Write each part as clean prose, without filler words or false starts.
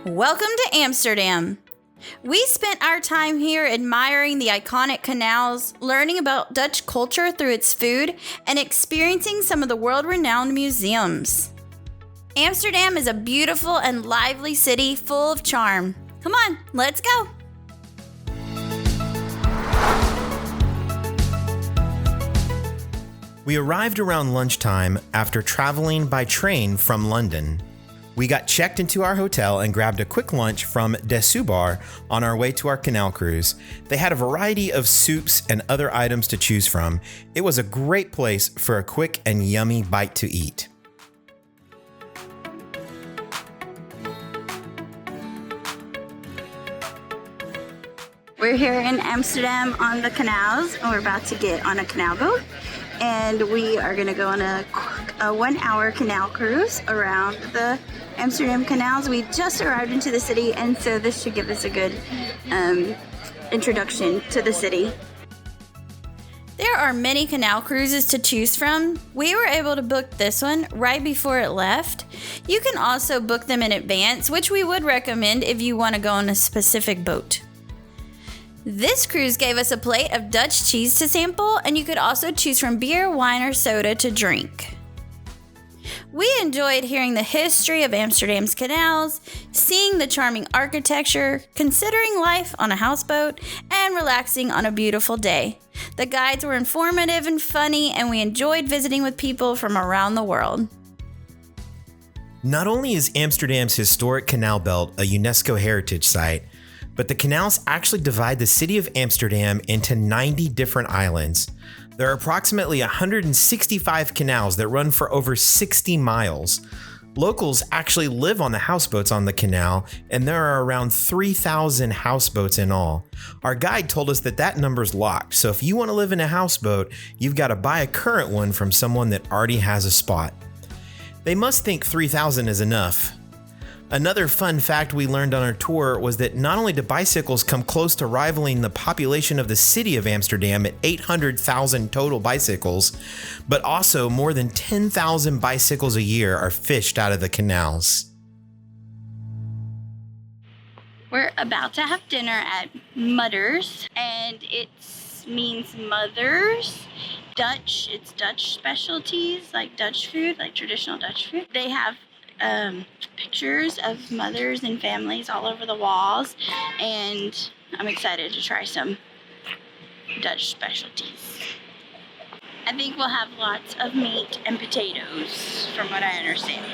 Welcome to Amsterdam. We spent our time here admiring the iconic canals, learning about Dutch culture through its food, and experiencing some of the world-renowned museums. Amsterdam is a beautiful and lively city full of charm. Come on, let's go. We arrived around lunchtime after traveling by train from London. We got checked into our hotel and grabbed a quick lunch from De Soepbar on our way to our canal cruise. They had a variety of soups and other items to choose from. It was a great place for a quick and yummy bite to eat. We're here in Amsterdam on the canals, and we're about to get on a canal boat. And we are going to go on a 1-hour canal cruise around the Amsterdam canals. We just arrived into the city, and so this should give us a good introduction to the city. There are many canal cruises to choose from. We were able to book this one right before it left. You can also book them in advance, which we would recommend if you want to go on a specific boat. This cruise gave us a plate of Dutch cheese to sample, and you could also choose from beer, wine, or soda to drink. We enjoyed hearing the history of Amsterdam's canals, seeing the charming architecture, considering life on a houseboat, and relaxing on a beautiful day. The guides were informative and funny, and we enjoyed visiting with people from around the world. Not only is Amsterdam's historic canal belt a UNESCO heritage site, but the canals actually divide the city of Amsterdam into 90 different islands. There are approximately 165 canals that run for over 60 miles. Locals actually live on the houseboats on the canal, and there are around 3,000 houseboats in all. Our guide told us that that number's locked, so if you want to live in a houseboat, you've got to buy a current one from someone that already has a spot. They must think 3,000 is enough. Another fun fact we learned on our tour was that not only do bicycles come close to rivaling the population of the city of Amsterdam at 800,000 total bicycles, but also more than 10,000 bicycles a year are fished out of the canals. We're about to have dinner at Moeders, and it means mothers. Dutch, it's Dutch specialties, like Dutch food, like traditional Dutch food. They have pictures of mothers and families all over the walls, and I'm excited to try some Dutch specialties. I think we'll have lots of meat and potatoes, from what I understand.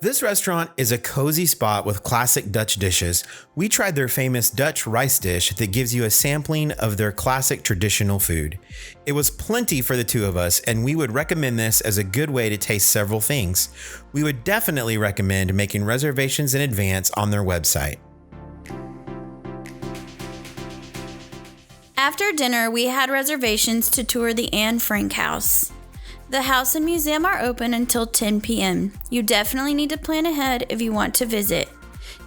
This restaurant is a cozy spot with classic Dutch dishes. We tried their famous Dutch rice dish that gives you a sampling of their classic traditional food. It was plenty for the two of us, and we would recommend this as a good way to taste several things. We would definitely recommend making reservations in advance on their website. After dinner, we had reservations to tour the Anne Frank house. The house and museum are open until 10 p.m. You definitely need to plan ahead if you want to visit.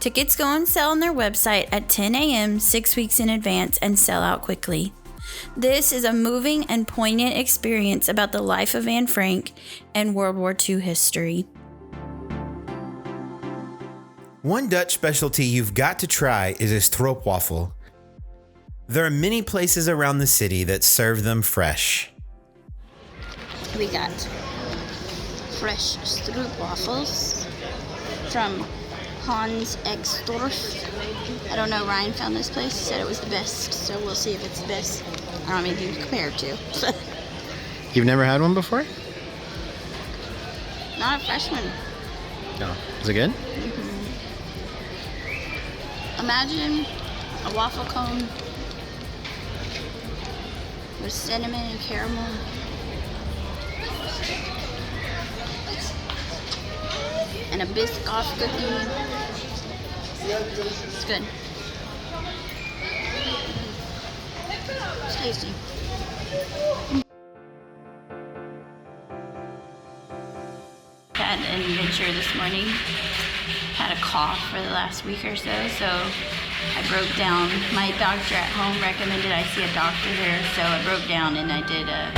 Tickets go on sale on their website at 10 a.m. 6 weeks in advance and sell out quickly. This is a moving and poignant experience about the life of Anne Frank and World War II history. One Dutch specialty you've got to try is a stroopwafel. There are many places around the city that serve them fresh. We got fresh Stroopwafels from Hans Extorf. I don't know, Ryan found this place, he said it was the best, so we'll see if it's the best. I don't know, maybe compared to. You've never had one before? Not a fresh one. No. Is it good? Mm-hmm. Imagine a waffle cone with cinnamon and caramel. And a Biscoff cookie. It's good. It's tasty. Had an adventure this morning. Had a cough for the last week or so I broke down. My doctor at home recommended I see a doctor there, so I broke down and I did a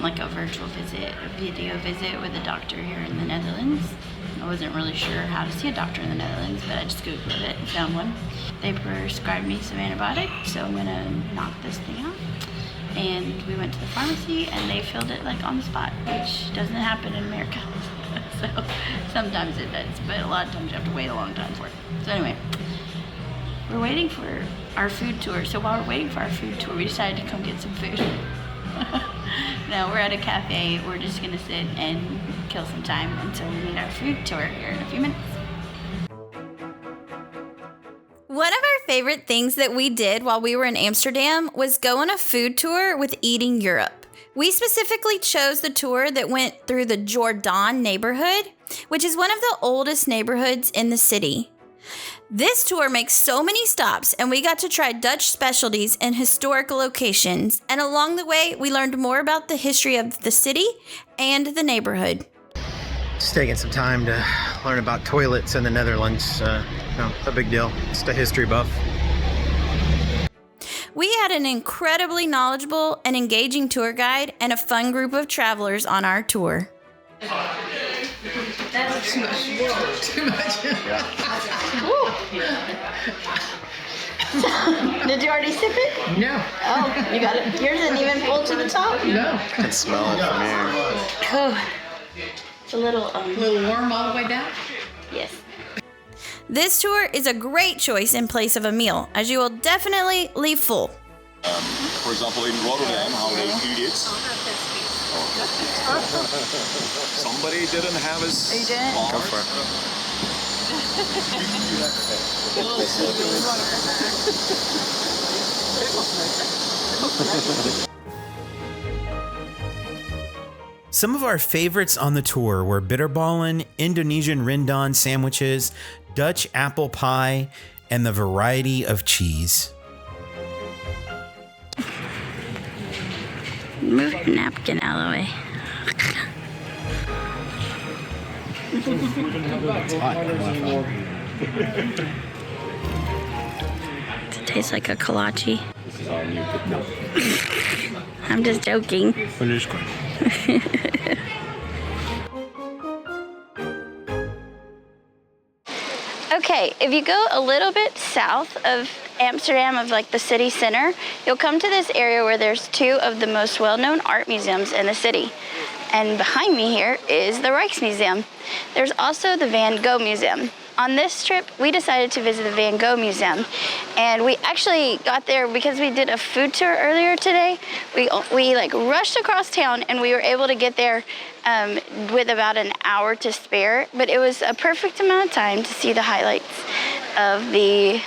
like a virtual visit, a video visit with a doctor here in the Netherlands. I wasn't really sure how to see a doctor in the Netherlands, but I just Googled it and found one. They prescribed me some antibiotics, so I'm gonna knock this thing out. And we went to the pharmacy and they filled it like on the spot, which doesn't happen in America. So sometimes it does, but a lot of times you have to wait a long time for it. So anyway, we're waiting for our food tour. So while we're waiting for our food tour, we decided to come get some food. Now we're at a cafe. We're just gonna sit and kill some time until we meet our food tour here in a few minutes. One of our favorite things that we did while we were in Amsterdam was go on a food tour with Eating Europe. We specifically chose the tour that went through the Jordan neighborhood, which is one of the oldest neighborhoods in the city. This tour makes so many stops, and we got to try Dutch specialties and historical locations, and along the way, we learned more about the history of the city and the neighborhood. Just taking some time to learn about toilets in the Netherlands. No big deal. Just a history buff. We had an incredibly knowledgeable and engaging tour guide and a fun group of travelers on our tour. That's too much. Whoa, too much. Did you already sip it? No. Oh, you got it. Yours didn't even pull to the top? No. I can smell it from here. Oh, it's a little, A little warm all the way down? yes. This tour is a great choice in place of a meal, as you will definitely leave full. For example, in Rotterdam, how they eat it. Somebody didn't have his. You didn't? Go for it. Some of our favorites on the tour were bitterballen, Indonesian rendang sandwiches, Dutch apple pie, and the variety of cheese. Move your napkin out of the way. It tastes like a kolache. I'm just joking. Okay, if you go a little bit south of Amsterdam, of like the city center, you'll come to this area where there's two of the most well-known art museums in the city. And behind me here is the Rijksmuseum. There's also the Van Gogh Museum. On this trip, we decided to visit the Van Gogh Museum. And we actually got there because we did a food tour earlier today. We like rushed across town and we were able to get there with about an hour to spare. But it was a perfect amount of time to see the highlights of the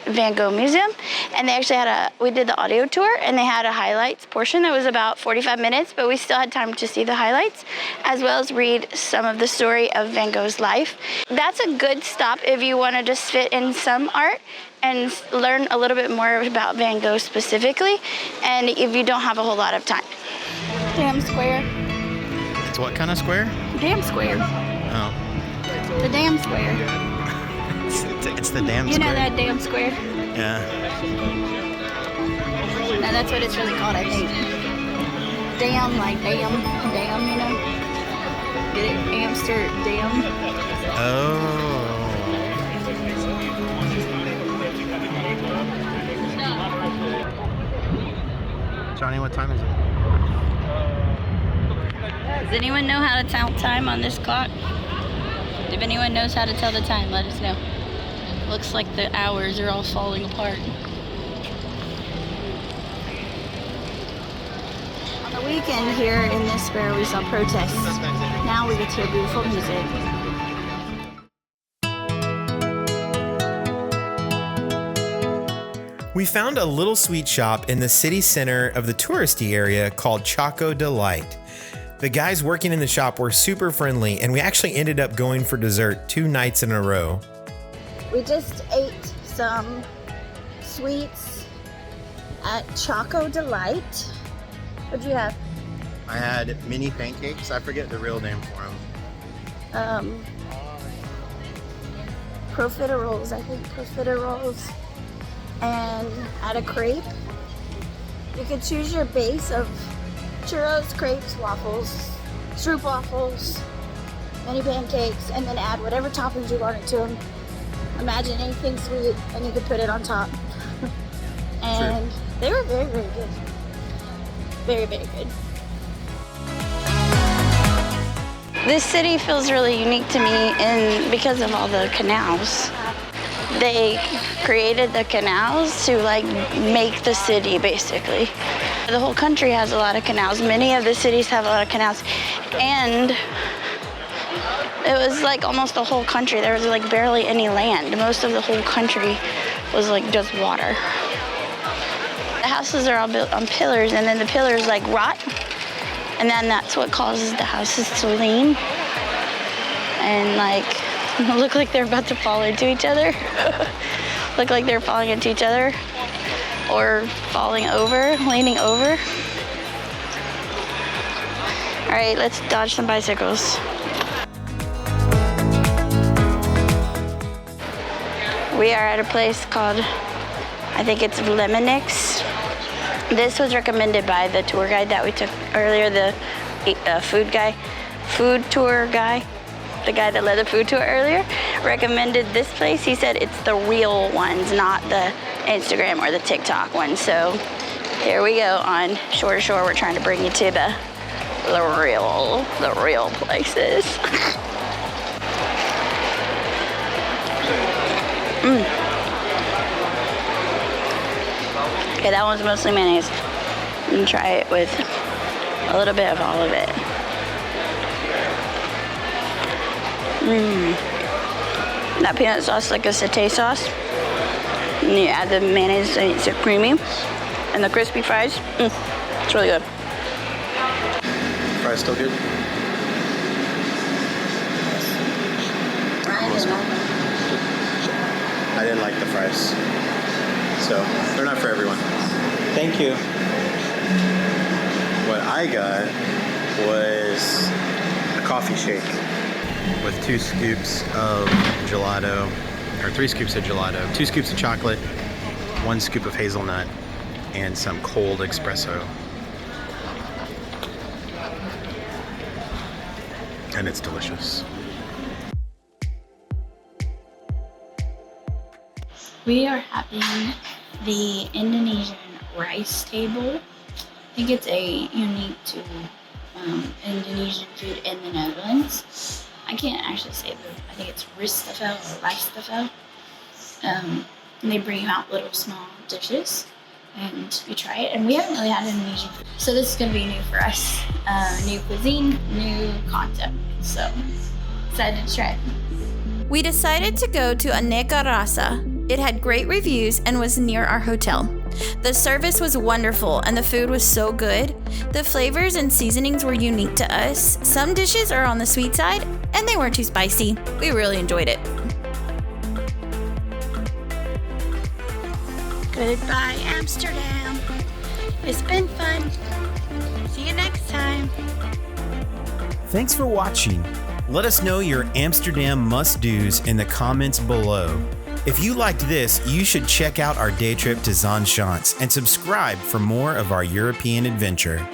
Van Gogh Museum. And they actually we did the audio tour and they had a highlights portion that was about 45 minutes, but we still had time to see the highlights as well as read some of the story of Van Gogh's life. That's a good stop if you want to just fit in some art and learn a little bit more about Van Gogh specifically, and if you don't have a whole lot of time. Dam Square. It's what kind of square? Dam Square. Oh. The Dam Square. It's the damn You square. know that Dam Square? Yeah. No, that's what it's really called, I think. Dam, like dam, you know? Get it? Amsterdam. Oh. Johnny, what time is it? Does anyone know how to tell time on this clock? If anyone knows how to tell the time, let us know. Looks like the hours are all falling apart. On the weekend here in this square, we saw protests. Now we get to hear beautiful music. We found a little sweet shop in the city center of the touristy area called Choco Delight. The guys working in the shop were super friendly, and we actually ended up going for dessert 2 nights in a row. We just ate some sweets at Choco Delight. What'd you have? I had mini pancakes. I forget the real name for them. Profiteroles, I think. Profiteroles. And at a crepe. You could choose your base of churros, crepes, waffles, Stroopwafels, mini pancakes, and then add whatever toppings you want into them. Imagine anything sweet, and you could put it on top. And they were very, very good. Very, very good. This city feels really unique to me because of all the canals. They created the canals to like make the city basically. The whole country has a lot of canals. Many of the cities have a lot of canals. And it was like almost the whole country. There was like barely any land. Most of the whole country was like just water. The houses are all built on pillars, and then the pillars like rot. And then that's what causes the houses to lean and like look like they're about to fall into each other. Look like they're falling into each other or falling over, leaning over. All right, let's dodge some bicycles. We are at a place called, I think it's Vleminckx. This was recommended by the tour guide that we took earlier, the food tour guy, the guy that led the food tour earlier, recommended this place. He said it's the real ones, not the Instagram or the TikTok ones. So here we go on Shore to Shore. We're trying to bring you to the real places. Okay, that one's mostly mayonnaise. And try it with a little bit of all of it. That peanut sauce is like a satay sauce. And you add the mayonnaise and it's creamy. And the crispy fries, it's really good. Fries still good? I didn't like the fries. So they're not for everyone. Thank you. What I got was a coffee shake with 2 scoops of gelato, or 3 scoops of gelato, 2 scoops of chocolate, 1 scoop of hazelnut, and some cold espresso. And it's delicious. We are having the Indonesian rice table. I think it's unique to Indonesian food in the Netherlands. I can't actually say, but I think it's ristafel or ricetafel. And they bring you out little small dishes and you try it. And we haven't really had Indonesian food, so this is going to be new for us. New cuisine, new concept. So excited to try it. We decided to go to Aneka Rasa. It had great reviews and was near our hotel. The service was wonderful and the food was so good. The flavors and seasonings were unique to us. Some dishes are on the sweet side and they weren't too spicy. We really enjoyed it. Goodbye, Amsterdam. It's been fun. See you next time. Thanks for watching. Let us know your Amsterdam must-dos in the comments below. If you liked this, you should check out our day trip to Zaanstad and subscribe for more of our European adventure.